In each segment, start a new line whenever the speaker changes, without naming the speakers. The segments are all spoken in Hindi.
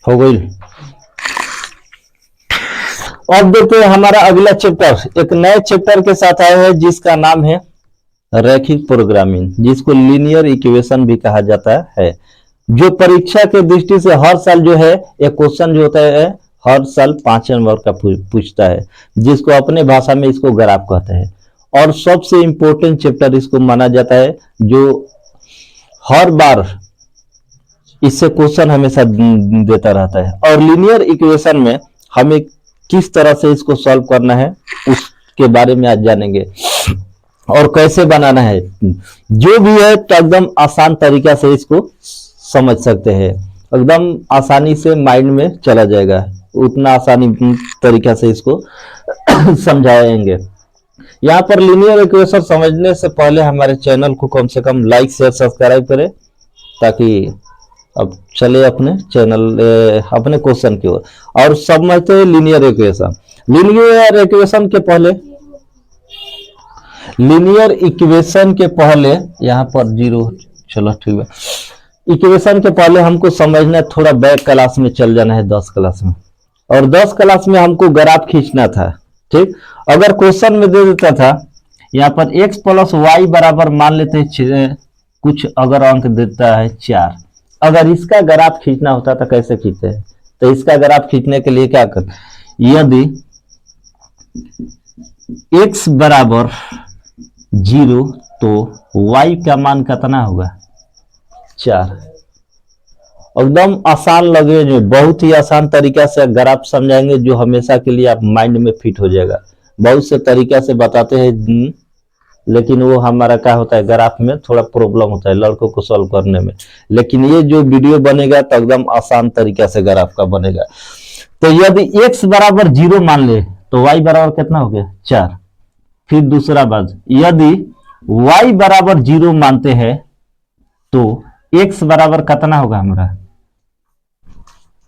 हो गई। अब देखते हैं हमारा अगला चैप्टर, एक नए चैप्टर के साथ आया है जिसका नाम है रैखिक प्रोग्रामिंग, जिसको लीनियर इक्वेशन भी कहा जाता है। जो परीक्षा के दृष्टि से हर साल जो है एक क्वेश्चन जो होता है हर साल 5 नंबर का पूछता है, जिसको अपने भाषा में इसको ग्राफ कहते हैं। और सबसे इंपॉर्टेंट चैप्टर इसको माना जाता है, जो हर बार इससे क्वेश्चन हमेशा देता रहता है। और लीनियर इक्वेशन में हमें किस तरह से इसको सॉल्व करना है उसके बारे में आज जानेंगे, और कैसे बनाना है। जो भी है तो एकदम आसान तरीका से इसको समझ सकते हैं, एकदम आसानी से माइंड में चला जाएगा, उतना आसानी तरीका से इसको समझाएंगे। यहाँ पर लीनियर इक्वेशन समझने से पहले हमारे चैनल को कम से कम लाइक शेयर सब्सक्राइब करें, ताकि अब चले अपने चैनल अपने क्वेश्चन की ओर और समझते हैं लीनियर इक्वेशन। लीनियर इक्वेशन के पहले यहाँ पर जीरो, चलो ठीक है। इक्वेशन के पहले हमको समझना, थोड़ा बैक क्लास में चल जाना है 10 क्लास में, और 10 क्लास में हमको ग्राफ खींचना था। ठीक, अगर क्वेश्चन में दे देता था यहाँ पर x प्लस वाई बराबर मान लेते हैं कुछ, अगर अंक देता है 4, अगर इसका ग्राफ खींचना होता तो कैसे खींचते हैं? तो इसका ग्राफ खींचने के लिए क्या कर, यदि x बराबर 0 तो y का मान कितना होगा? 4। एकदम आसान लगे, जो बहुत ही आसान तरीका से ग्राफ समझाएंगे, जो हमेशा के लिए आप माइंड में फिट हो जाएगा। बहुत से तरीका से बताते हैं, लेकिन वो हमारा क्या होता है, ग्राफ में थोड़ा प्रॉब्लम होता है लड़कों को सॉल्व करने में। लेकिन ये जो वीडियो बनेगा तो एकदम आसान तरीका से ग्राफ का बनेगा। तो यदि x बराबर 0 मान ले तो y बराबर कितना हो गया? 4। फिर दूसरा बात, यदि y बराबर 0 मानते हैं तो x बराबर कितना होगा हमारा?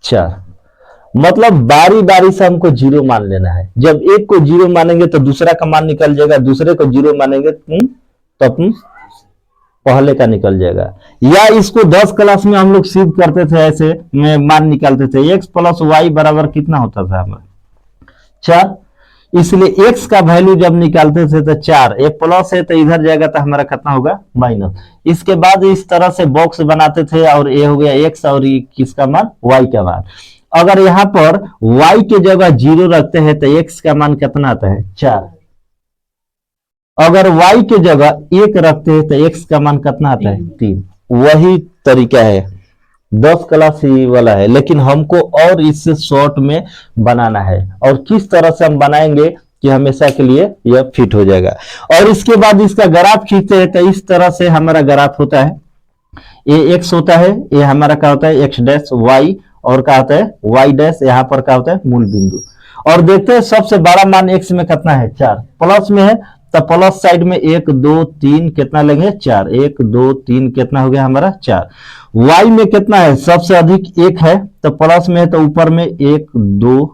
4। मतलब बारी बारी से हमको 0 मान लेना है। जब एक को 0 मानेंगे तो दूसरा का मान निकल जाएगा, दूसरे को 0 मानेंगे तो पहले का निकल जाएगा। या इसको 10 क्लास में हम लोग सिद्ध करते थे, ऐसे में मान निकालते थे, x प्लस वाई बराबर कितना होता था हमारा? 4। इसलिए x का वैल्यू जब निकालते थे तो 4, ये प्लस है तो इधर जाएगा तो हमारा कितना होगा? माइनस। इसके बाद इस तरह से बॉक्स बनाते थे, और ये हो गया x, और ये किसका मान? y का मान। अगर यहाँ पर y के जगह 0 रखते हैं तो x का मान कितना आता है? 4। अगर y के जगह 1 रखते हैं तो x का मान कितना आता है? 3। वही तरीका है, 10 क्लास ही वाला है, लेकिन हमको और इससे शॉर्ट में बनाना है। और किस तरह से हम बनाएंगे कि हमेशा के लिए यह फिट हो जाएगा। और इसके बाद इसका ग्राफ खींचते हैं तो इस तरह से हमारा ग्राफ होता है। ये x होता है, ये हमारा क्या होता है? x डैश y, और क्या होता है? y डैश, यहाँ पर क्या होता है? मूल बिंदु। और देखते हैं सबसे बड़ा मान x में कितना है? 4। प्लस में है तो प्लस साइड में 1 2 3 कितना लेंगे? 4। 1 2 3 कितना हो गया हमारा? 4। y में कितना है? सबसे अधिक 1 है, तो प्लस में है तो ऊपर में 1 2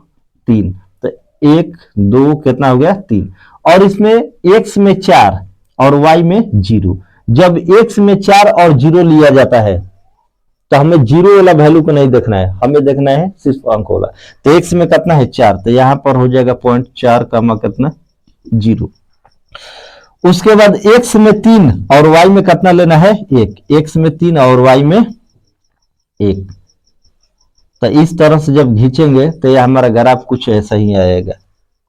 3, तो 1 2 कितना हो गया? 3। और इसमें x में 4 और y में 0। जब x में 4 और 0 लिया जाता है तो हमें 0 वाला वैल्यू को नहीं देखना है, हमें देखना है सिर्फ अंक वाला। तो x में कितना है? 4, तो यहाँ पर हो जाएगा 0.4 का कितना? 0। उसके बाद x में 3 और y में कितना लेना है? 1। x में 3 और y में 1। तो इस तरह से जब खींचेंगे तो यह हमारा ग्राफ कुछ ऐसा ही आएगा,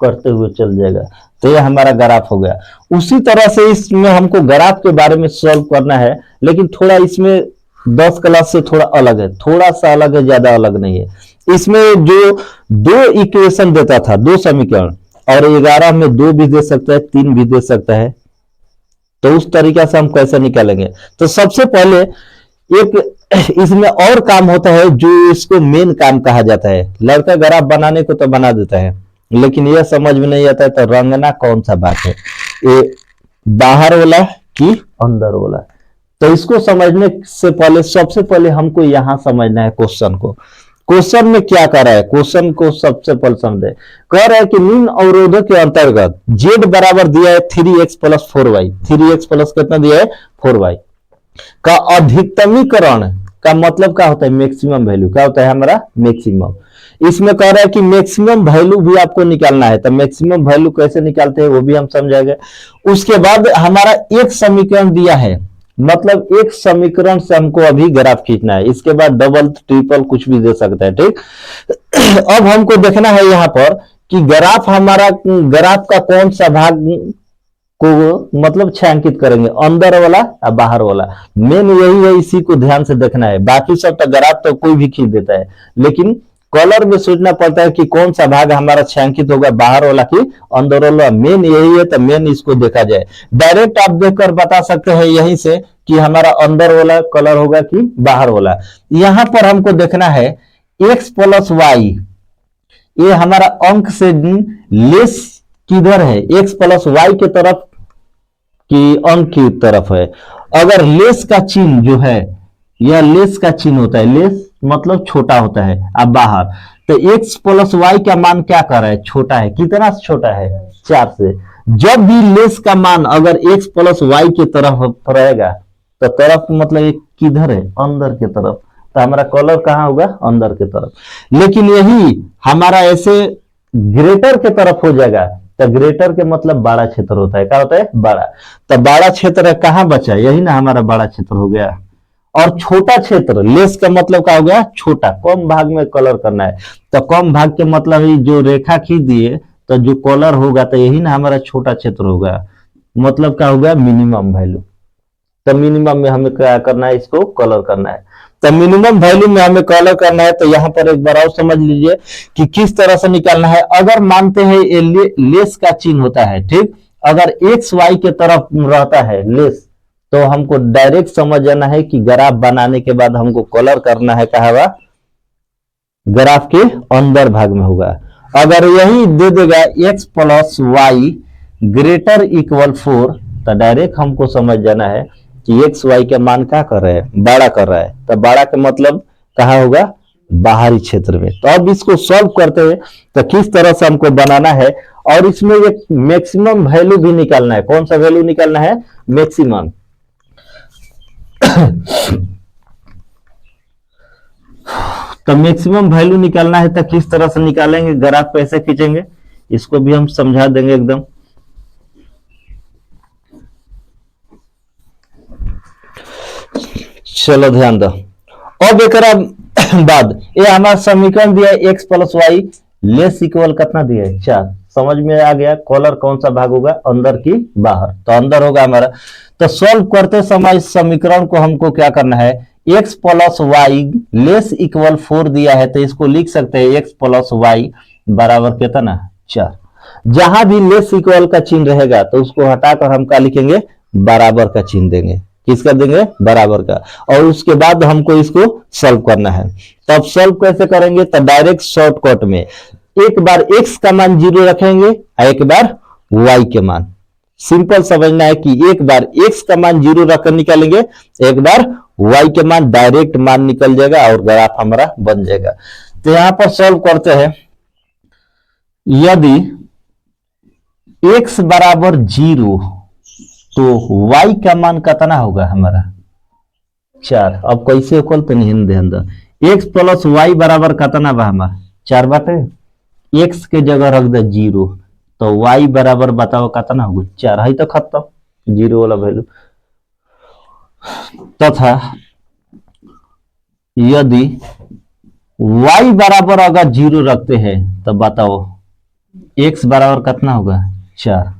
करते हुए चल जाएगा। तो यह हमारा ग्राफ हो गया। उसी तरह से इसमें हमको ग्राफ के बारे में सॉल्व करना है, लेकिन थोड़ा इसमें 10 क्लास से थोड़ा अलग है, थोड़ा सा अलग है, ज्यादा अलग नहीं है। इसमें जो 2 इक्वेशन देता था, 2 समीकरण, और 11 में 2 भी दे सकता है, 3 भी दे सकता है, तो उस तरीका से हम कैसे निकालेंगे? तो सबसे पहले एक इसमें और काम होता है जो इसको मेन काम कहा जाता है। लड़का ग्राफ बनाने को तो बना देता है, लेकिन यह समझ में नहीं आता है तो रंगना कौन सा बात है, ये बाहर वाला कि अंदर वाला। तो इसको समझने से पहले सबसे पहले हमको यहां समझना है क्वेश्चन को। क्वेश्चन में क्या कर रहा है? क्वेश्चन को सबसे पहले समझे। कह रहा है कि निम्न अवरोधों के अंतर्गत z बराबर दिया है 3x plus 4y, 3x plus कितना दिया है? 4y का अधिकतमीकरण का मतलब क्या होता है, मैक्सिमम वैल्यू क्या होता है हमारा, मैक्सिमम। इसमें कह रहा है कि मैक्सिमम वैल्यू भी आपको निकालना है, तो मैक्सिमम वैल्यू कैसे निकालते हैं वो भी हम समझाएंगे। उसके बाद हमारा एक समीकरण दिया है, मतलब एक समीकरण से हमको अभी ग्राफ खींचना है, इसके बाद डबल ट्रिपल कुछ भी दे सकता है, ठीक। अब हमको देखना है यहाँ पर कि ग्राफ हमारा, ग्राफ का कौन सा भाग को मतलब छायांकित करेंगे, अंदर वाला या बाहर वाला, मेन यही है, इसी को ध्यान से देखना है। बाकी सब तो ग्राफ तो कोई भी खींच देता है, लेकिन कलर में सोचना पड़ता है कि कौन सा भाग हमारा छायांकित होगा, बाहर वाला कि अंदर वाला, मेन यही है, तो मेन इसको देखा जाए। डायरेक्ट आप देखकर बता सकते हैं यहीं से कि हमारा अंदर वाला कलर होगा कि बाहर वाला। यहां पर हमको देखना है x प्लस वाई, ये हमारा अंक से लेस किधर है, x प्लस वाई के तरफ कि अंक की तरफ है। अगर लेस का चिन्ह जो है, यह लेस का चिन्ह होता है, लेस मतलब छोटा होता है, अब बाहर, तो x प्लस वाई का मान क्या कर रहा है, छोटा है, कितना छोटा है, 4 से। जब भी लेस का मान अगर x प्लस वाई की तरफ रहेगा, तो तरफ मतलब एक किधर है, अंदर की तरफ, तो हमारा कलर कहां होगा, अंदर की तरफ। लेकिन यही हमारा ऐसे ग्रेटर के तरफ हो जाएगा, तो ग्रेटर के मतलब बड़ा क्षेत्र होता है, क्या होता है, बड़ा। तो बड़ा क्षेत्र कहां बचा, यही ना हमारा बड़ा क्षेत्र हो गया। और छोटा क्षेत्र, लेस का मतलब क्या हो गया, छोटा, कम भाग में कलर करना है, तो कम भाग के मतलब ही जो रेखा खींच दिए, तो जो कलर होगा तो यही ना हमारा छोटा क्षेत्र होगा, मतलब क्या होगा, मिनिमम वैल्यू। तो मिनिमम में हमें क्या करना है, इसको कलर करना है। तो मिनिमम वैल्यू में हमें कलर करना है, तो यहां पर एक बार और समझ लीजिए कि किस तरह से निकालना है। अगर मानते हैं ये लेस का चिन्ह होता है, ठीक, अगर एक्स वाई के तरफ रहता है लेस, तो हमको डायरेक्ट समझ जाना है कि ग्राफ बनाने के बाद हमको कलर करना है, कहा हुआ ग्राफ के अंदर भाग में होगा। अगर यही दे देगा X plus Y greater equal 4, तो डायरेक्ट हमको समझ जाना है कि एक्स वाई का मान क्या कर रहा है, बड़ा कर रहा है, तो बड़ा का मतलब कहाँ होगा, बाहरी क्षेत्र में। तो अब इसको सॉल्व करते हुए तो किस तरह से हमको बनाना है, और इसमें एक मैक्सिमम वैल्यू भी निकालना है। कौन सा वैल्यू निकालना है, मैक्सिमम। तो मैक्सिमम वैल्यू निकालना है, तो किस तरह से निकालेंगे, ग्राफ कैसे खींचेंगे, इसको भी हम समझा देंगे एकदम। चलो ध्यान दो। अब एक बाद ये हमारा समीकरण दिया है, X plus Y less equal कितना दिया है, 4। समझ में आ गया, कॉलर कौन सा भाग होगा, अंदर की बाहर, तो अंदर होगा हमारा। तो सॉल्व करते समय इस समीकरण को हमको क्या करना है, X plus Y less equal 4 दिया है, तो इसको लिख सकते हैं एक्स प्लस वाई बराबर कितना, 4। जहां भी लेस इक्वल का चिन्ह रहेगा तो उसको हटाकर हम क्या लिखेंगे, बराबर का चिन्ह देंगे। किसका देंगे, बराबर का। और उसके बाद हमको इसको सॉल्व करना है। तब सॉल्व कैसे करेंगे, तो डायरेक्ट शॉर्टकट में एक बार x का मान 0 रखेंगे और एक बार y के मान। सिंपल समझना है कि एक बार x का मान 0 रखकर निकालेंगे, एक बार y के मान, डायरेक्ट मान निकल जाएगा और ग्राफ हमारा बन जाएगा। तो यहां पर सॉल्व करते हैं। यदि x बराबर 0 तो y का मान कितना होगा हमारा, 4। अब कैसे होकल तो नहीं ध्यान दो, x प्लस वाई बराबर कितना बा हमारा, 4 बाटे, x के जगह रख दे 0, तो y बराबर बताओ कितना होगा, 4 है, तो खत्म 0 वाला वैल्यू। तथा यदि y बराबर अगर 0 रखते हैं तो बताओ x बराबर कितना होगा, 4।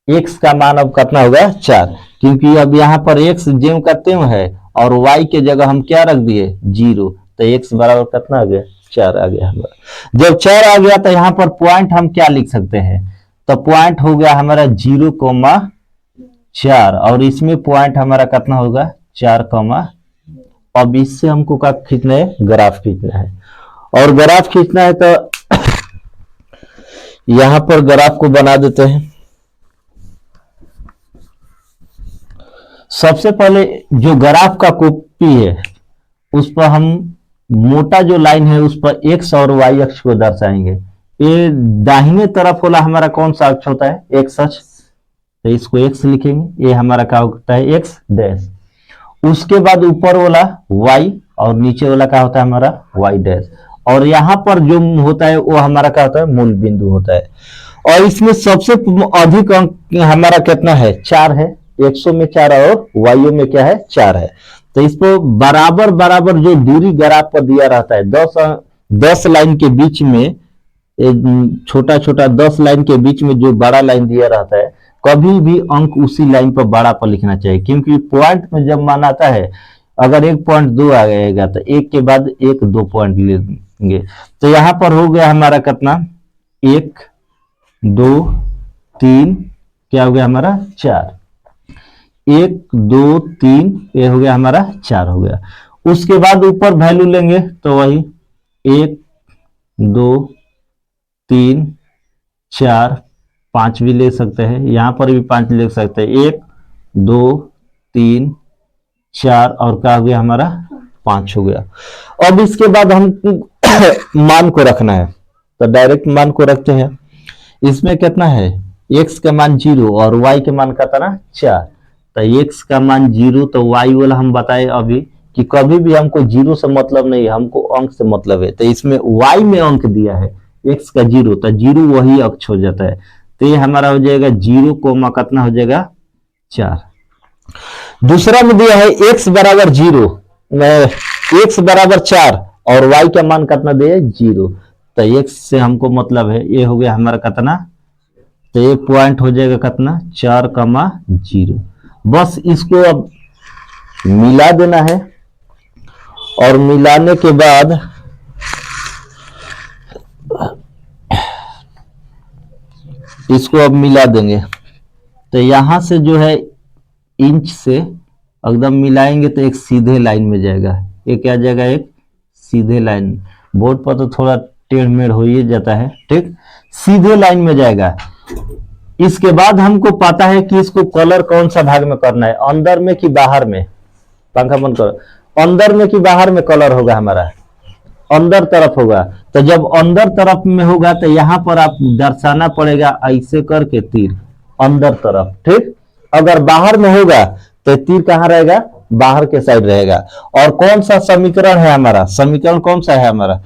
x का मान अब कितना होगा, 4, क्योंकि अब यहाँ पर x ज्यों का त्यों है और y के जगह हम क्या रख दिए, 0, तो x बराबर कितना आ गया, 4 आ गया हमारा। जब 4 आ गया तो यहाँ पर पॉइंट हम क्या लिख सकते हैं, तो पॉइंट हो गया हमारा 0,4, और इसमें पॉइंट हमारा कितना होगा, 4, अब इससे हमको क्या खींचना है, ग्राफ खींचना है। और ग्राफ खींचना है तो यहां पर ग्राफ को बना देते हैं। सबसे पहले जो ग्राफ का कॉपी है उस पर हम मोटा जो लाइन है उस पर x और y अक्ष को दर्शाएंगे। ये दाहिने तरफ वाला हमारा कौन सा अक्ष होता है, x अक्ष, तो इसको x लिखेंगे, ये हमारा क्या होता है, x डैश। उसके बाद ऊपर वाला y और नीचे वाला क्या होता है हमारा y डैश, और यहाँ पर जो होता है वो हमारा क्या होता है मूल बिंदु होता है। और इसमें सबसे अधिक अंक हमारा कितना है 4 है, 100 में 4 और वायु में क्या है 4 है। तो इसको बराबर बराबर जो दूरी ग्राफ पर दिया रहता है 10 लाइन के बीच में, छोटा छोटा 10 लाइन के बीच में जो बड़ा लाइन दिया रहता है, कभी भी अंक उसी लाइन पर बड़ा पर लिखना चाहिए, क्योंकि पॉइंट में जब मान आता है अगर 1.2 आ जाएगा तो एक के बाद एक 2 पॉइंट लेंगे। तो यहां पर हो गया हमारा कितना 1 2 3 क्या हो गया हमारा 4, 1 2 3 ये हो गया हमारा 4 हो गया। उसके बाद ऊपर वैल्यू लेंगे तो वही 1 2 3 4 5 भी ले सकते हैं, यहां पर भी 5 ले सकते हैं, 1 2 3 4 और क्या हो गया हमारा 5 हो गया। अब इसके बाद हम मान को रखना है, तो डायरेक्ट मान को रखते हैं। इसमें कितना है x का मान 0 और y के मान कितना 4, तो x का मान 0 तो y वाला हम बताए अभी कि कभी भी हमको 0 से मतलब नहीं, हमको अंक से मतलब है। तो इसमें y में अंक दिया है x का 0, तो 0 वही अक्ष हो जाता है, तो ये हमारा हो जाएगा 0 कोमा कितना हो जाएगा 4। दूसरा में दिया है x बराबर 0, x बराबर 4 और y का मान कितना दिया 0, तो x से हमको मतलब है ये हो गया हमारा कितना, तो ये पॉइंट हो जाएगा कितना 4,0। बस इसको अब मिला देना है, और मिलाने के बाद इसको अब मिला देंगे, तो यहां से जो है इंच से एकदम मिलाएंगे तो एक सीधे लाइन में जाएगा, ये क्या जाएगा एक सीधे लाइन। बोर्ड पर तो थोड़ा टेढ़ मेढ़ हो ही जाता है, ठीक, सीधे लाइन में जाएगा। इसके बाद हमको पता है कि इसको कलर कौन सा भाग में करना है, अंदर में कि बाहर में, पंखा बंद करो, अंदर में कि बाहर में कलर होगा हमारा अंदर तरफ होगा। तो जब अंदर तरफ में होगा तो यहां पर आप दर्शाना पड़ेगा ऐसे करके तीर अंदर तरफ, ठीक। अगर बाहर में होगा तो तीर कहां रहेगा बाहर के साइड रहेगा। और कौन सा समीकरण है हमारा, समीकरण कौन सा है हमारा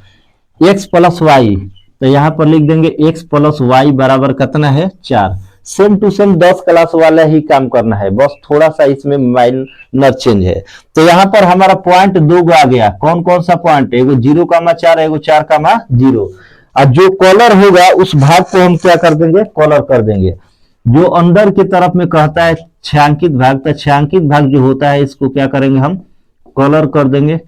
x प्लस वाई, तो यहां पर लिख देंगे x प्लस वाई बराबर कितना है 4। सेम टू सेम 10 क्लास वाला ही काम करना है, बस थोड़ा सा इसमें माइनर चेंज है। तो यहाँ पर हमारा पॉइंट 2 आ गया, कौन कौन सा पॉइंट, एगो 0,4 एगो 4,0। और जो कलर होगा उस भाग को हम क्या कर देंगे कलर कर देंगे। जो अंदर की तरफ में कहता है छायांकित भाग, तो छायांकित भाग जो होता है इसको क्या करेंगे हम कलर कर देंगे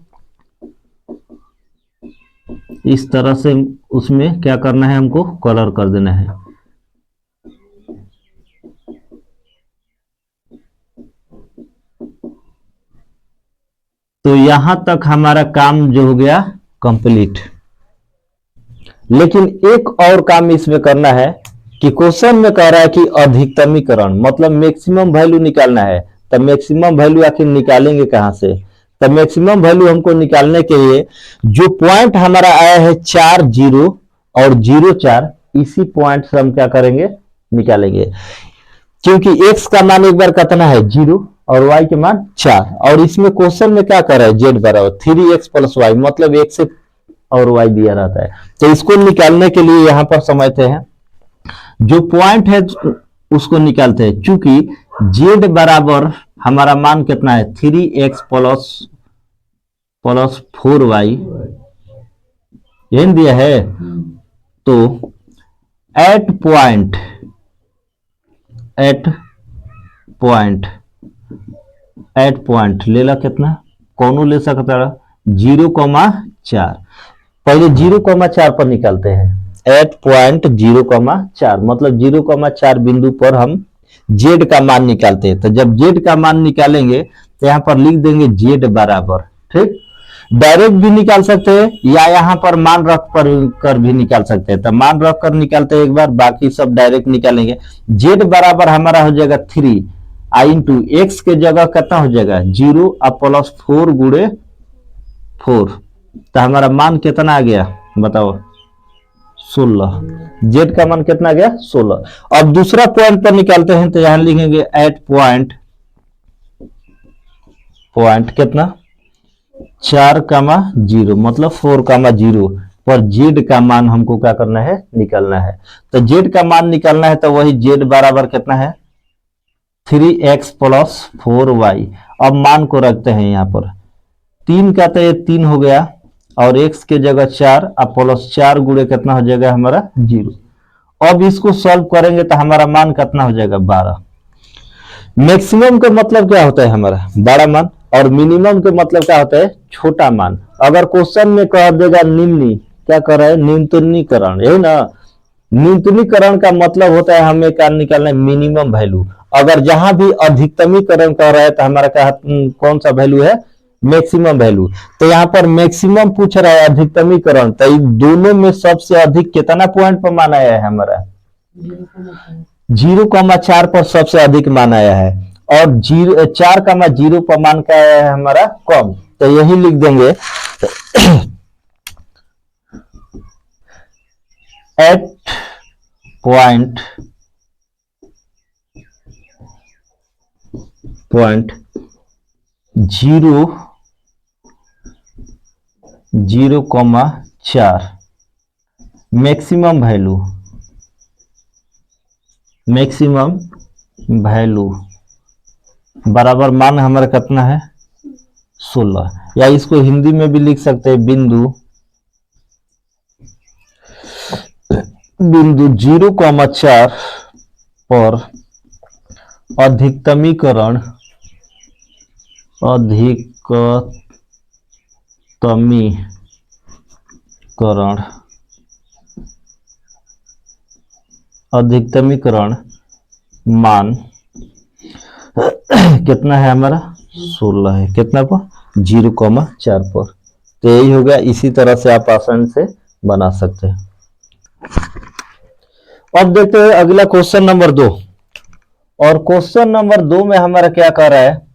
इस तरह से, उसमें क्या करना है हमको कलर कर देना है। तो यहां तक हमारा काम जो हो गया कंप्लीट। लेकिन एक और काम इसमें करना है कि क्वेश्चन में कह रहा है कि अधिकतमीकरण मतलब मैक्सिमम वैल्यू निकालना है। तो मैक्सिमम वैल्यू आखिर निकालेंगे कहां से, तो मैक्सिमम वैल्यू हमको निकालने के लिए जो पॉइंट हमारा आया है 4 0 और 0 4, इसी पॉइंट से हम क्या करेंगे निकालेंगे। क्योंकि x का मान एक बार कितना है 0 और y के मान 4, और इसमें क्वेश्चन में क्या कर रहा है z बराबर 3x प्लस वाई, मतलब x से और y दिया रहता है। तो इसको निकालने के लिए यहां पर समझते हैं जो पॉइंट है उसको निकालते हैं। चूंकि z बराबर हमारा मान कितना है 3x प्लस 4y यही दिया है। तो एट पॉइंट ले ला कितना कौन ले सकता है 0,4, पहले 0,4 पर निकालते हैं। एट पॉइंट 0,4 मतलब 0,4 बिंदु पर हम z का मान निकालते हैं। तो जब z का मान निकालेंगे तो यहां पर लिख देंगे z बराबर, ठीक, डायरेक्ट भी निकाल सकते हैं या यहां पर मान रख कर भी निकाल सकते हैं। तो मान रख कर निकालते हैं एक बार, बाकी सब डायरेक्ट निकालेंगे। z बराबर हमारा हो जाएगा 3 आई इंटू एक्स के जगह कितना हो जाएगा 0 और प्लस 4 गुणे 4, तो हमारा मान कितना आ गया बताओ 16। z का मान कितना आ गया 16। अब दूसरा पॉइंट पर निकालते हैं, तो यहां लिखेंगे एट पॉइंट कितना 4,0 मतलब 4,0 पर जेड का मान हमको क्या करना है, निकालना है। तो जेड का मान निकालना है तो वही जेड बराबर कितना है 3x प्लस 4y। अब मान को रखते हैं यहाँ पर 3 का तो ये 3 हो गया और x के जगह 4 अब प्लस 4 गुणे कितना हो जाएगा हमारा 0। अब इसको सॉल्व करेंगे तो हमारा मान कितना हो जाएगा 12। मैक्सिमम का मतलब क्या होता है हमारा बड़ा मान और मिनिमम का मतलब क्या होता है छोटा मान। अगर क्वेश्चन में कह देगा निम्नी, क्या कर रहा है न्यूनतनीकरण, यही ना। न्यूनतनीकरण का मतलब होता है हमें क्या निकालना है मिनिमम वैल्यू। अगर जहां भी अधिकतमीकरण कर रहा है तो हमारा क्या कौन सा वैल्यू है मैक्सिमम वैल्यू। तो यहाँ पर मैक्सिमम पूछ रहा है अधिकतमीकरण, तो दोनों में सबसे अधिक कितना पॉइंट पर मान आया है हमारा 0,4 पर सबसे अधिक मान आया है और 4,0 पर मान का आया है हमारा कम। तो यही लिख देंगे एट पॉइंट 0,4 मैक्सिमम वैल्यू बराबर मान हमारा कितना है 16। या इसको हिंदी में भी लिख सकते हैं बिंदु 0,4 पर अधिकतमीकरण मान कितना है हमारा 16 है, कितना पर 0,4 पर। तो यही हो गया। इसी तरह से आप आसानी से बना सकते हैं। अब देखते हैं अगला क्वेश्चन नंबर 2। और क्वेश्चन नंबर 2 में हमारा क्या कर रहा है,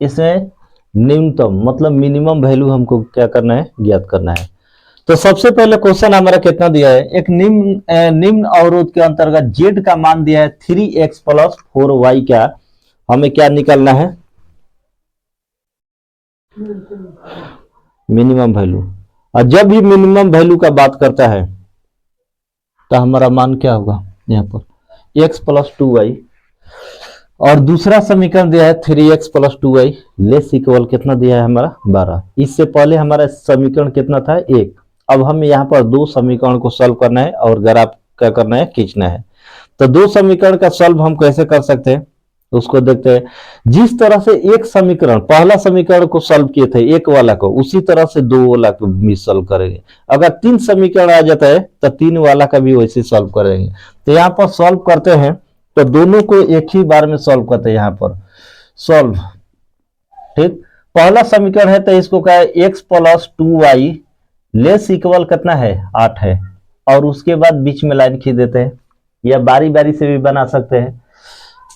इसमें न्यूनतम मतलब मिनिमम वैल्यू हमको क्या करना है ज्ञात करना है। तो सबसे पहले क्वेश्चन हमारा कितना दिया है, एक निम्न अवरोध के अंतर्गत जेड का मान दिया है 3x प्लस 4y का हमें क्या निकालना है मिनिमम वैल्यू। और जब भी मिनिमम वैल्यू का बात करता है तो हमारा मान क्या होगा यहाँ पर x प्लस 2y और दूसरा समीकरण दिया है 3x plus 2y less equal कितना दिया है हमारा 12। इससे पहले हमारा समीकरण कितना था 1। अब हम यहाँ पर दो समीकरण को सॉल्व करना है और ग्राफ क्या करना है खींचना है। तो दो समीकरण का सॉल्व हम कैसे कर सकते हैं उसको देखते हैं। जिस तरह से एक समीकरण पहला समीकरण को सॉल्व किए थे एक वाला को, उसी तरह से दो वाला को भी सॉल्व करेंगे। अगर 3 समीकरण आ जाता है तो 3 वाला का भी वैसे सॉल्व करेंगे। तो यहाँ पर सॉल्व करते हैं तो दोनों को एक ही बार में सॉल्व करते हैं। यहाँ पर सॉल्व ठीक, पहला समीकरण है तो इसको क्या है x plus 2y less equal कितना है 8 है और उसके बाद बीच में लाइन खींच देते हैं या बारी बारी से भी बना सकते हैं।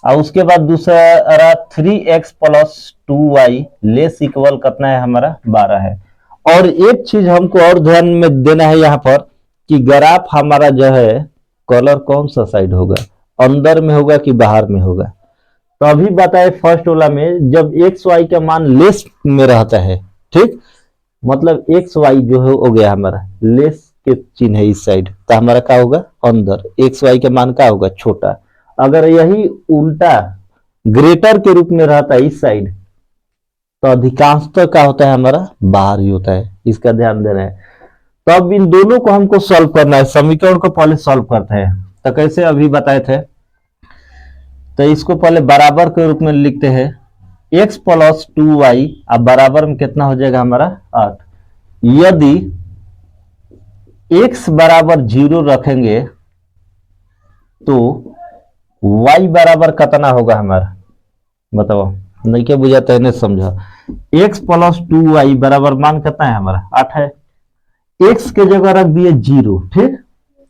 और उसके बाद दूसरा 3x plus 2y less equal कितना है हमारा 12 है। और एक चीज हमको और ध्यान में देना है यहाँ पर कि ग्राफ हमारा जो है कलर कौन सा साइड होगा, अंदर में होगा कि बाहर में होगा। तो अभी बताए फर्स्ट वाला में जब एक्स वाई का मान लेस में रहता है, ठीक, मतलब एक्स वाई जो है हो गया हमारा लेस के चिन्ह है इस साइड, तो हमारा क्या होगा अंदर, एक्स वाई का मान क्या होगा छोटा। अगर यही उल्टा ग्रेटर के रूप में रहता है इस साइड तो अधिकांशतः क्या होता है हमारा बाहर ही होता है, इसका ध्यान देना है। तो अब इन दोनों को हमको सॉल्व करना है। समीकरण को पहले सॉल्व करते हैं तो कैसे अभी बताए थे, तो इसको पहले बराबर के रूप में लिखते हैं x प्लस 2y अब बराबर में कितना हो जाएगा हमारा 8। यदि x बराबर 0 रखेंगे तो y बराबर कितना होगा हमारा, बताओ नहीं क्या बुझाता है, नहीं समझा। x प्लस 2y बराबर मान कितना है हमारा 8 है, x के जगह रख दिए 0, ठीक,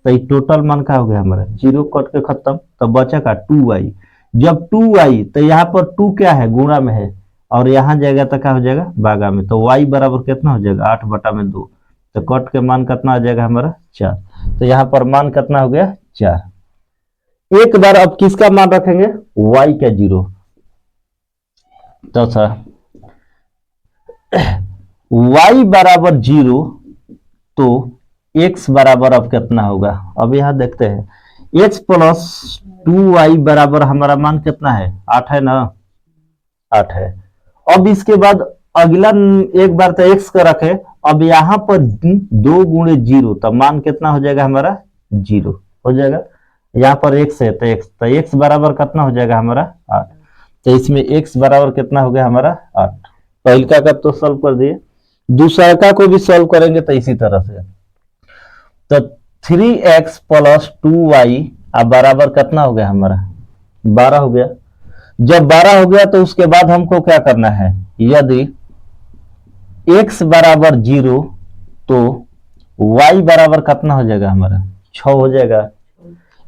तो ये टोटल मान क्या हो गया हमारा 0 कट के खत्म, तो बचा का 2y। जब 2y तो यहाँ पर 2 क्या है गुणा में है और यहाँ जाएगा तो क्या हो जाएगा भागा में, तो y बराबर कितना हो जाएगा 8/2, तो कट के मान कितना आ जाएगा हमारा 4। तो यहाँ पर मान कितना हो गया 4। एक बार अब किसका मान रखेंगे y का 0, तो सर y बराबर 0 तो x बराबर अब कितना होगा, अब यहां देखते हैं x प्लस 2y बराबर हमारा मान कितना है, 8 है ना, 8 है। अब इसके बाद अगला एक बार तो x का रखे, अब यहां पर 2 गुणे 0 तो मान कितना हो जाएगा हमारा 0 हो जाएगा। यहाँ पर x है तो x बराबर कितना हो जाएगा हमारा 8, तो इसमें x बराबर कितना हो गया हमारा 8। पहलका का तो सॉल्व कर दिए, दूसरा का को भी सॉल्व करेंगे तो इसी तरह से। तो 3x प्लस 2y अब बराबर कितना हो गया हमारा 12 हो गया। जब 12 हो गया तो उसके बाद हमको क्या करना है, यदि x बराबर 0 तो y बराबर कितना हो जाएगा हमारा 6 हो जाएगा।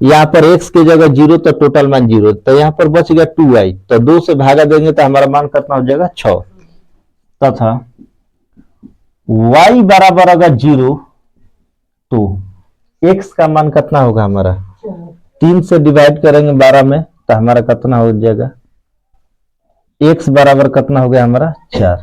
यहाँ पर x की जगह 0 तो टोटल मान 0, तो यहाँ पर बच गया 2y, तो 2 से भागा देंगे तो हमारा मान कितना हो जाएगा 6 तथा y बराबर अगर 0 तो x का मान कितना होगा हमारा 3 से डिवाइड करेंगे 12 में तो हमारा कितना हो जाएगा, x बराबर कितना हो गया हमारा 4।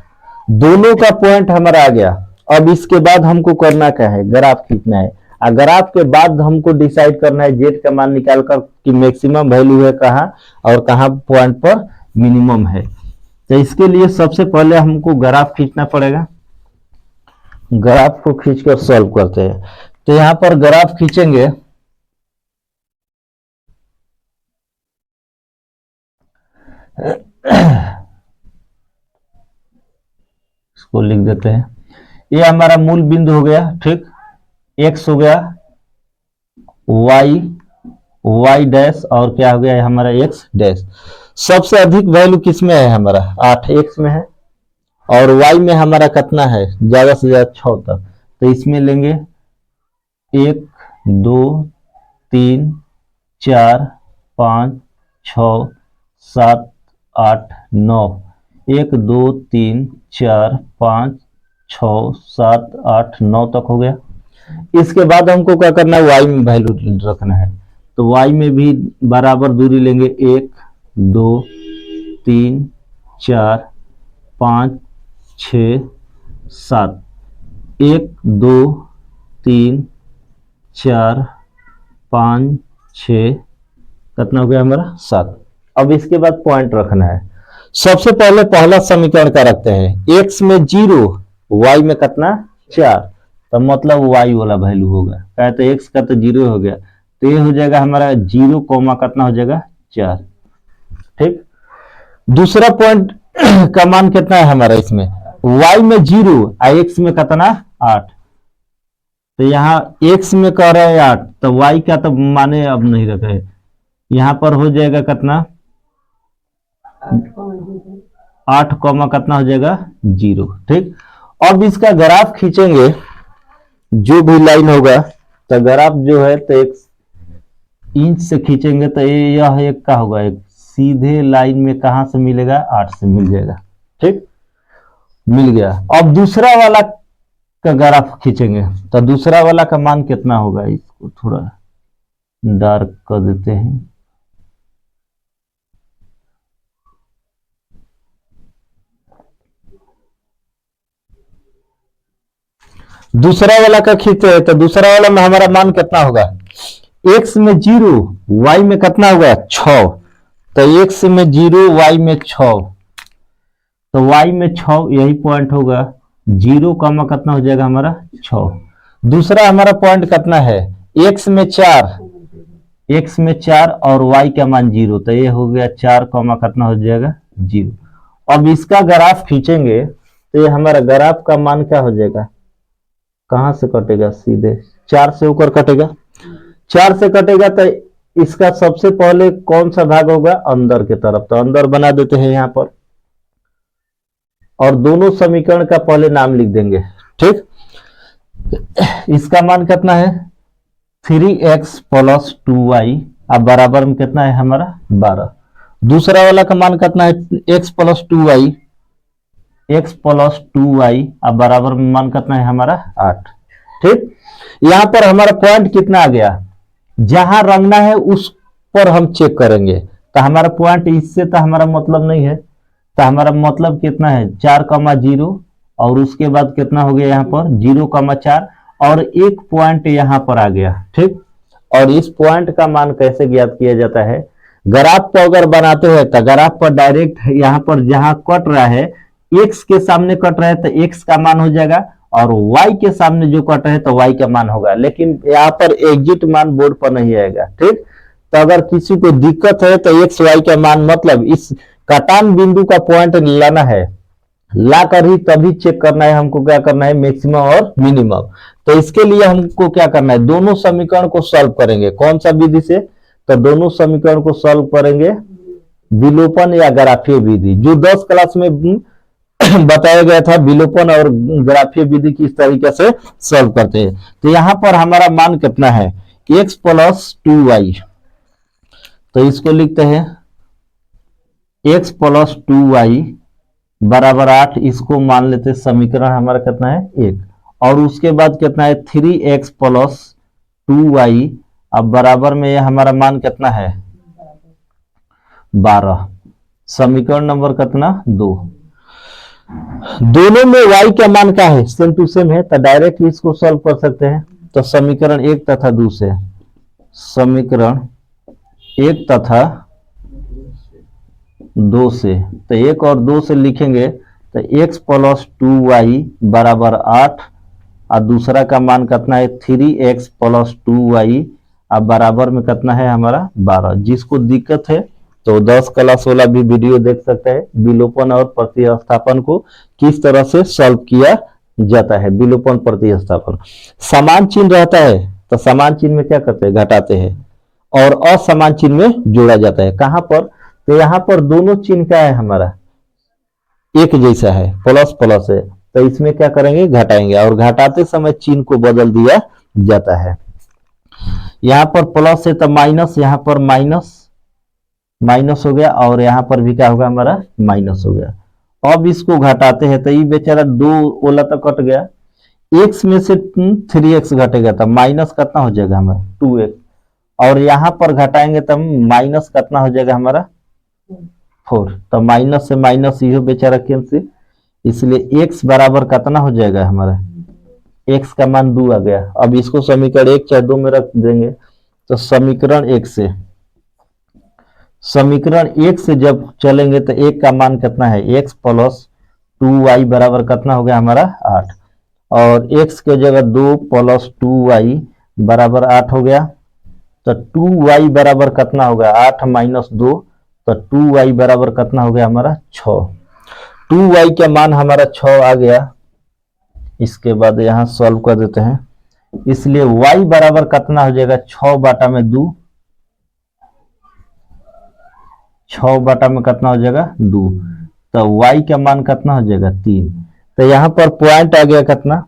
दोनों का पॉइंट हमारा आ गया। अब इसके बाद हमको करना क्या है, ग्राफ खींचना है। ग्राफ के बाद हमको डिसाइड करना है z का मान निकालकर कि मैक्सिमम वैल्यू है कहाँ और कहाँ पॉइंट पर मिनिमम है। तो इसके लिए सबसे पहले हमको ग्राफ खींचना पड़ेगा। ग्राफ को खींचकर सॉल्व करते हैं। तो यहाँ पर ग्राफ खींचेंगे, इसको लिख देते हैं। ये हमारा मूल बिंदु हो गया, ठीक, x हो गया, y डैश और क्या हो गया हमारा x डैश। सबसे अधिक वैल्यू किस में है हमारा 8 x में है और y में हमारा कितना है ज्यादा से ज्यादा 6 तक। तो इसमें लेंगे 1 2 3 4 5 6 7 8 9, 1 2 3 4 5 6 7 8 9 तक हो गया। इसके बाद हमको क्या करना है, y में वैल्यू रखना है। तो y में भी बराबर दूरी लेंगे, 1 2 3 4 5 6 7, 1 2 3 4 5 6 कितना हो गया हमारा 7। अब इसके बाद पॉइंट रखना है। सबसे पहले पहला समीकरण का रखते हैं, x में 0 y में कितना 4, तो मतलब y वाला वैल्यू होगा। क्या तो x का तो 0 हो गया, तो ये हो जाएगा हमारा 0 कोमा कितना हो जाएगा 4, ठीक। दूसरा पॉइंट का मान कितना है हमारा, इसमें y में 0 और x में कितना 8, तो यहाँ x में कह रहे हैं 8 तो y का तो माने अब नहीं रखे, यहाँ पर हो जाएगा कितना 8 कॉमा कितना हो जाएगा 0, ठीक। अब इसका ग्राफ खींचेंगे, जो भी लाइन होगा तो ग्राफ जो है तो एक इंच से खींचेंगे तो यह एक का होगा, एक सीधे लाइन में कहां से मिलेगा 8 से मिल जाएगा, ठीक, मिल गया। अब दूसरा वाला का ग्राफ खींचेंगे तो दूसरा वाला का मान कितना होगा, इसको थोड़ा डार्क कर देते हैं। दूसरा वाला का खींचे तो दूसरा वाला में हमारा मान कितना होगा, x में 0 y में कितना होगा 6, तो x में 0 y में 6, तो y में 6 यही पॉइंट होगा, 0 कमा कितना हो जाएगा हमारा 6। दूसरा हमारा पॉइंट कितना है, x में 4 और y का मान 0, तो ये हो गया 4 कमा कितना हो जाएगा 0। अब इसका ग्राफ खींचेंगे तो ये हमारा ग्राफ का मान क्या हो जाएगा, कहां से कटेगा, सीधे 4 से होकर कटेगा। 4 से कटेगा तो इसका सबसे पहले कौन सा भाग होगा, अंदर की तरफ, तो अंदर बना देते हैं यहां पर और दोनों समीकरण का पहले नाम लिख देंगे, ठीक। इसका मान कितना है 3x प्लस 2y, अब बराबर में कितना है हमारा 12। दूसरा वाला का मान कितना है x प्लस 2y, अब बराबर में मान कितना है हमारा 8, ठीक। यहां पर हमारा पॉइंट कितना आ गया, जहां रंगना है उस पर हम चेक करेंगे। तो हमारा पॉइंट इससे तो हमारा मतलब नहीं है, तो हमारा मतलब कितना है 4,0 और उसके बाद कितना हो गया यहाँ पर 0,4 और एक पॉइंट यहाँ पर आ गया। ठीक, और इस पॉइंट का मान कैसे ज्ञात किया जाता है, ग्राफ को अगर बनाते हैं तो ग्राफ पर डायरेक्ट यहाँ पर जहां कट रहा है x के सामने कट रहा है तो x का मान हो जाएगा, और y के सामने जो कट रहा है तो y का मान होगा, लेकिन यहाँ पर एग्जिट मान बोर्ड पर नहीं आएगा। ठीक, तो अगर किसी को दिक्कत है तो x y का मान मतलब इस कटान बिंदु का पॉइंट लाना है, ला कर ही तभी चेक करना है हमको क्या करना है, मैक्सिमम और मिनिमम। तो इसके लिए हमको क्या करना है, दोनों समीकरण को सॉल्व करेंगे। कौन सा विधि से, तो दोनों समीकरण को सॉल्व करेंगे विलोपन या ग्राफीय विधि, जो 10 क्लास में बताया गया था। विलोपन और ग्राफीय विधि किस तरीके से सॉल्व करते हैं। तो यहां पर हमारा मान कितना है, x प्लस 2y, तो इसको लिखते हैं x प्लस 2y बराबर 8, इसको मान लेते हैं समीकरण हमारा कितना है 1, और उसके बाद कितना है 3x प्लस 2y, अब बराबर में ये हमारा मान कितना है 12, समीकरण नंबर कितना 2। दोनों में y का मान क्या है, सेम टू सेम है, तो डायरेक्ट इसको सॉल्व कर सकते हैं। तो समीकरण 1 तथा 2 से, समीकरण 1 तथा 2 से, तो 1 और 2 से लिखेंगे तो x प्लस 2y बराबर 8, और दूसरा का मान कितना है 3x प्लस 2y, अब बराबर में कितना है हमारा 12। जिसको दिक्कत है तो 10 क्लास वाला भी वीडियो देख सकते हैं, विलोपन और प्रतिस्थापन को किस तरह से सॉल्व किया जाता है। विलोपन प्रतिस्थापन समान चिन्ह रहता है तो समान चिन्ह में क्या करते हैं, घटाते हैं, और असमान चिन्ह में जोड़ा जाता है। कहां पर, तो यहाँ पर दोनों चिन्ह क्या है हमारा एक जैसा है, प्लस प्लस है, तो इसमें क्या करेंगे घटाएंगे, और घटाते समय चिन्ह को बदल दिया जाता है। यहाँ पर प्लस है तो माइनस, यहाँ पर माइनस माइनस हो गया, और यहाँ पर भी क्या होगा हमारा माइनस हो गया। अब इसको घटाते हैं तो ये बेचारा 2 ओला तो कट गया, x में से 3x घटेगा तो माइनस कितना हो जाएगा हमारा 2x, और यहाँ पर घटाएंगे तब माइनस कितना हो जाएगा हमारा 4, तो माइनस से माइनस ये बेचारा कैंसिल, इसलिए x बराबर कितना हो जाएगा हमारा, x का मान 2 आ गया। अब इसको समीकरण 1 चाहे 2 में रख देंगे, तो समीकरण 1 से, समीकरण 1 से जब चलेंगे तो 1 का मान कितना है x प्लस 2y बराबर कितना हो गया हमारा 8, और x के जगह 2 प्लस 2y बराबर 8 हो गया, तो 2y बराबर कितना होगा 8 माइनस 2, तो 2y बराबर कितना हो गया हमारा 6। 2y का मान हमारा 6 आ गया। इसके बाद यहाँ सॉल्व कर देते हैं, इसलिए y बराबर कितना हो जाएगा 6 बटा में 2, 6 बटा में कितना हो जाएगा 2, तो y का मान कितना हो जाएगा 3। तो यहाँ पर पॉइंट आ गया कितना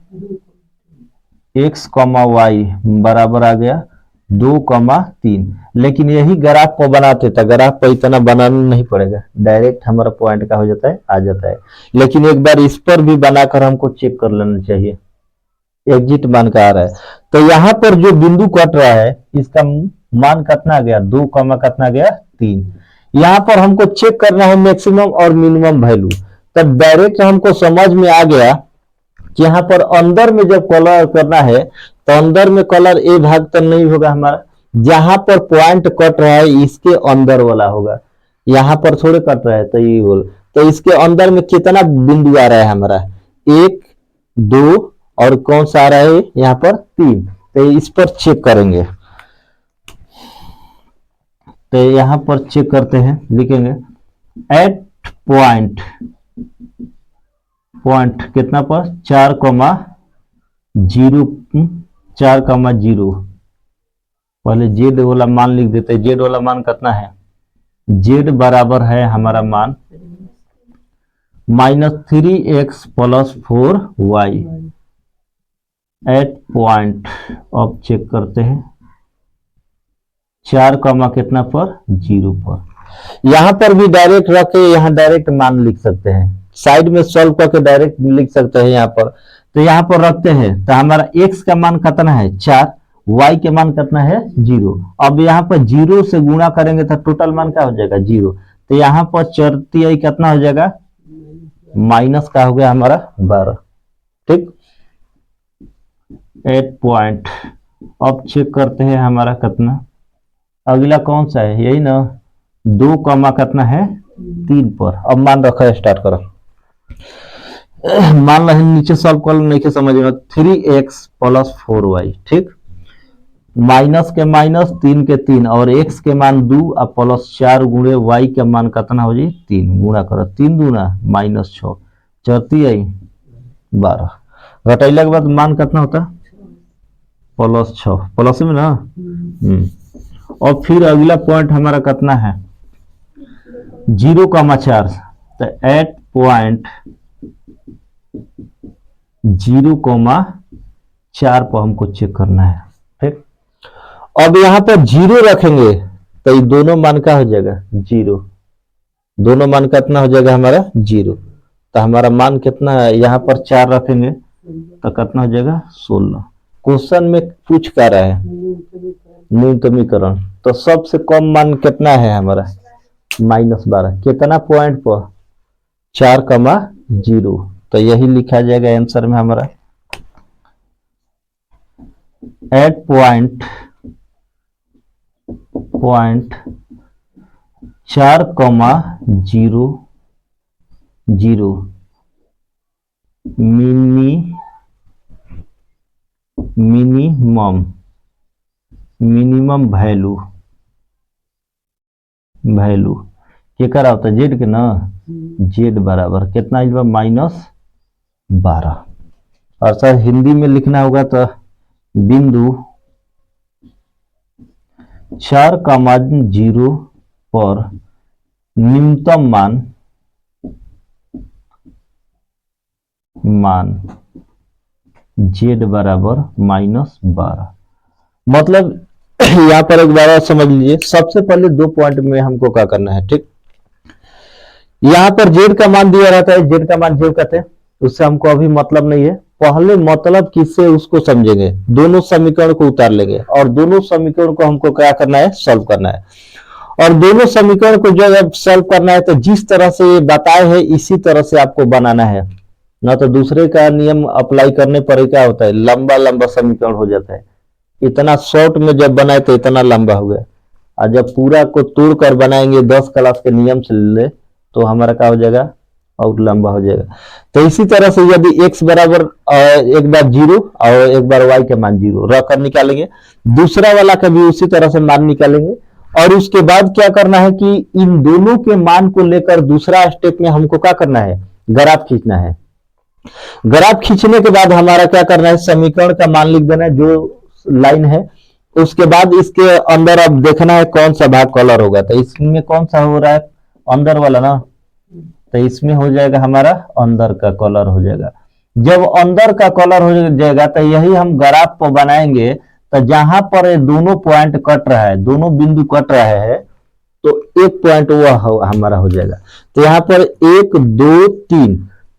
x, y बराबर आ गया 2,3। लेकिन यही ग्राफ को बनाते तो ग्राफ पर इतना बनाना नहीं पड़ेगा, डायरेक्ट हमारा पॉइंट का हो जाता है, आ जाता है। लेकिन एक बार इस पर भी बनाकर हमको चेक कर लेना चाहिए एग्जिट मान का आ रहा है। तो यहाँ पर जो बिंदु कट रहा है इसका मान कितना आ गया 2, कितना गया 3। यहाँ पर हमको चेक करना है मैक्सिमम और मिनिमम वैल्यू, तब डायरेक्ट हमको समझ में आ गया कि यहाँ पर अंदर में जब कलर करना है तो अंदर में कलर ए भाग तो नहीं होगा हमारा, जहां पर पॉइंट कट रहा है इसके अंदर वाला होगा, यहाँ पर थोड़े कट रहा है तो ये बोल, तो इसके अंदर में कितना बिंदु आ रहा है हमारा 1, 2 और कौन सा आ रहा है यहाँ पर 3, तो इस पर चेक करेंगे। तो यहाँ पर चेक करते हैं, लिखेंगे एट पॉइंट, पॉइंट कितना पर 4,0, पहले जेड वाला मान लिख देते हैं। जेड वाला मान कितना है, जेड बराबर है हमारा मान -3x plus 4y at point. अब चेक करते हैं 4, कितना पर 0 पर। यहां पर भी डायरेक्ट रख के यहाँ डायरेक्ट मान लिख सकते हैं, साइड में सॉल्व करके डायरेक्ट लिख सकते हैं यहाँ पर। तो यहाँ पर रखते हैं तो हमारा x का मान कितना है 4, y के मान कितना है 0। अब यहाँ पर 0 से गुणा करेंगे तो टोटल मान क्या हो जाएगा 0, तो यहाँ पर चरती कितना हो जाएगा माइनस का हो गया हमारा 12। ठीक, 8 पॉइंट। अब चेक करते हैं हमारा कितना, अगला कौन सा है, यही ना, 2 कमा कितना है 3 पर। अब मान रखा, स्टार्ट करो। मान रहे नीचे सॉल्व कर नहीं के समझ में, 3x प्लस 4y। ठीक, माइनस के माइनस, 3 के 3, और x के मान 2 और प्लस 4 गुणे y के मान कितना हो जाए 3। गुणा करो, 3 दूना -6, चौथी आई 12। घटाइला के बाद मान कितना होता, +6, प्लस में ना। और फिर अगला पॉइंट हमारा कितना है 0,4, तो 8.0,4 पर हमको चेक करना है। ठीक, अब यहां पर 0 रखेंगे तो ये दोनों मान का हो जाएगा 0, दोनों मान कितना हो जाएगा हमारा 0। तो हमारा मान कितना है, यहाँ पर 4 रखेंगे तो कितना हो जाएगा 16। क्वेश्चन में पूछ कर रहा है न्यूनतमीकरण, तो सबसे कम मान कितना है हमारा -12। कितना पॉइंट पर 4,0, तो यही लिखा जाएगा आंसर में हमारा 8.4,0,0 मिनिमम वैल्यू केकरा होता है, जेड के ना। जेड बराबर कितना -12। और सर हिंदी में लिखना होगा तो बिंदु 4,0 पर न्यूनतम मान जेड बराबर -12। मतलब यहाँ पर एक बार और समझ लीजिए, सबसे पहले 2 पॉइंट में हमको क्या करना है। ठीक, यहाँ पर जेड का मान दिया रहता है, जेड का मान जेड कहते हैं, उससे हमको अभी मतलब नहीं है। पहले मतलब किससे उसको समझेंगे, दोनों समीकरण को उतार लेंगे और दोनों समीकरण को हमको क्या करना है, सॉल्व करना है। और दोनों समीकरण को जब सॉल्व करना है तो जिस तरह से ये बताए हैं इसी तरह से आपको बनाना है, ना तो दूसरे का नियम अप्लाई करने पर क्या होता है, लंबा लंबा समीकरण हो जाता है। इतना शॉर्ट में जब बनाए तो इतना लंबा हो गया, और जब पूरा को तोड़ कर बनाएंगे 10 क्लास के नियम से ले तो हमारा क्या हो जाएगा, और लंबा हो जाएगा। तो इसी तरह से यदि x बराबर एक बार 0 और एक बार y के मान 0 रखकर निकालेंगे, दूसरा वाला का भी उसी तरह से मान निकालेंगे। और उसके बाद क्या करना है कि इन दोनों के मान को लेकर दूसरा स्टेप में हमको क्या करना है, ग्राफ खींचना है। ग्राफ खींचने के बाद हमारा क्या करना है, समीकरण का मान लिख देना है जो लाइन है। उसके बाद इसके अंदर अब देखना है कौन सा भाग कलर होगा, तो इसमें कौन सा हो रहा है, अंदर वाला ना, तो इसमें हो जाएगा हमारा अंदर का कलर हो जाएगा। जब अंदर का कलर हो जाएगा तो यही हम ग्राफ पर बनाएंगे। तो जहां पर ये दोनों पॉइंट कट रहा है, दोनों बिंदु कट रहा है, तो एक पॉइंट वह हमारा हो जाएगा। तो यहाँ पर 1 2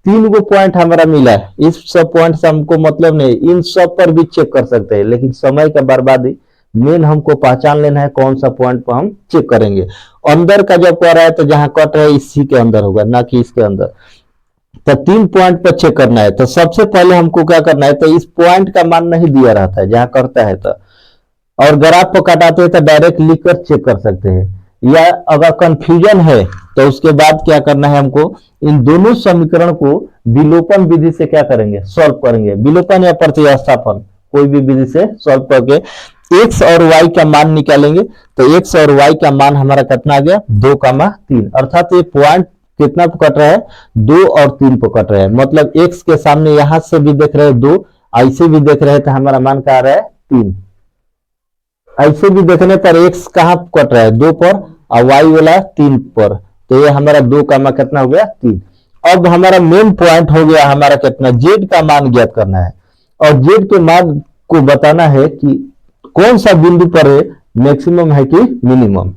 3 गो पॉइंट हमारा मिला है। इस सब पॉइंट से हमको मतलब नहीं, इन सब पर भी चेक कर सकते हैं, लेकिन समय का बर्बादी, मेन हमको पहचान लेना है कौन सा पॉइंट पर हम चेक करेंगे। अंदर का जब कर रहा है तो जहां कट रहा है इसी के अंदर होगा, ना कि इसके अंदर। तो 3 पॉइंट पर चेक करना है। तो सबसे पहले हमको क्या करना है, तो इस पॉइंट का मान नहीं दिया रहता है जहां करता है, तो और ग्राफ पर काटाते हैं तो डायरेक्ट लिख कर चेक कर सकते हैं। या अगर कंफ्यूजन है तो उसके बाद क्या करना है, हमको इन दोनों समीकरण को विलोपन विधि से क्या करेंगे, सॉल्व करेंगे। विलोपन या प्रतिस्थापन, कोई भी विधि से सॉल्व करके x और y का मान निकालेंगे। तो x और y का मान हमारा कितना आ गया 2,3, अर्थात ये पॉइंट कितना पर कट रहा है, 2 और 3 पर कट रहा है। मतलब x के सामने यहां से भी देख रहे हैं 2, ऐसे भी देख रहे हैं तो हमारा मान क्या आ रहा है 3। ऐसे भी देखने पर x कहां कट रहा है 2 पर और y वाला 3 पर, तो ये हमारा 2 का मान कितना हो गया 3। अब हमारा मेन पॉइंट हो गया हमारा कितना, z का मान ज्ञात करना है। और z के मान को बताना है कि कौन सा बिंदु पर मैक्सिमम है कि मिनिमम।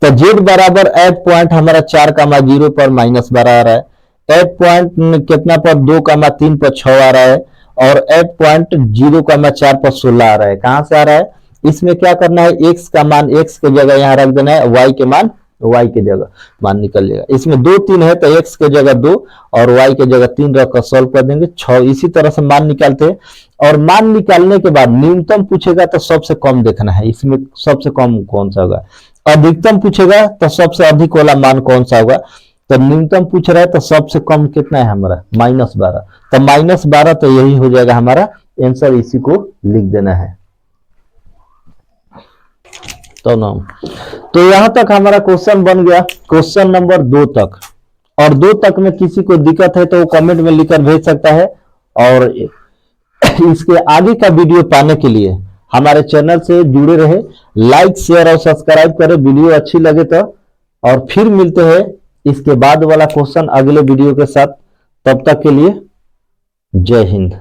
तो z बराबर 8 पॉइंट हमारा 4,0 पर -12 आ रहा है, 8 पॉइंट कितना पर 2,3 पर 6 आ रहा है, और 8.0,4 पर 16 आ रहा है। कहां से आ रहा है, इसमें क्या करना है, x का मान x की जगह यहां रख देना है, y के मान y के जगह मान निकल जाएगा। इसमें 2 3 है तो x के जगह 2 और y के जगह 3 रखकर सॉल्व कर देंगे 6। इसी तरह से मान निकालते हैं और मान निकालने के बाद न्यूनतम पूछेगा तो सबसे कम देखना है, इसमें सबसे कम कौन सा होगा। अधिकतम पूछेगा तो सबसे अधिक वाला मान कौन सा होगा। तो न्यूनतम पूछ रहा है तो सबसे कम कितना है हमारा -12, तो -12 तो यही हो जाएगा हमारा आंसर, इसी को लिख देना है। तो यहां तक हमारा क्वेश्चन बन गया, क्वेश्चन नंबर 2 तक। और 2 तक में किसी को दिक्कत है तो वो कमेंट में लिखकर भेज सकता है। और इसके आगे का वीडियो पाने के लिए हमारे चैनल से जुड़े रहे, लाइक शेयर और सब्सक्राइब करें वीडियो अच्छी लगे तो। और फिर मिलते हैं इसके बाद वाला क्वेश्चन अगले वीडियो के साथ, तब तक के लिए जय हिंद।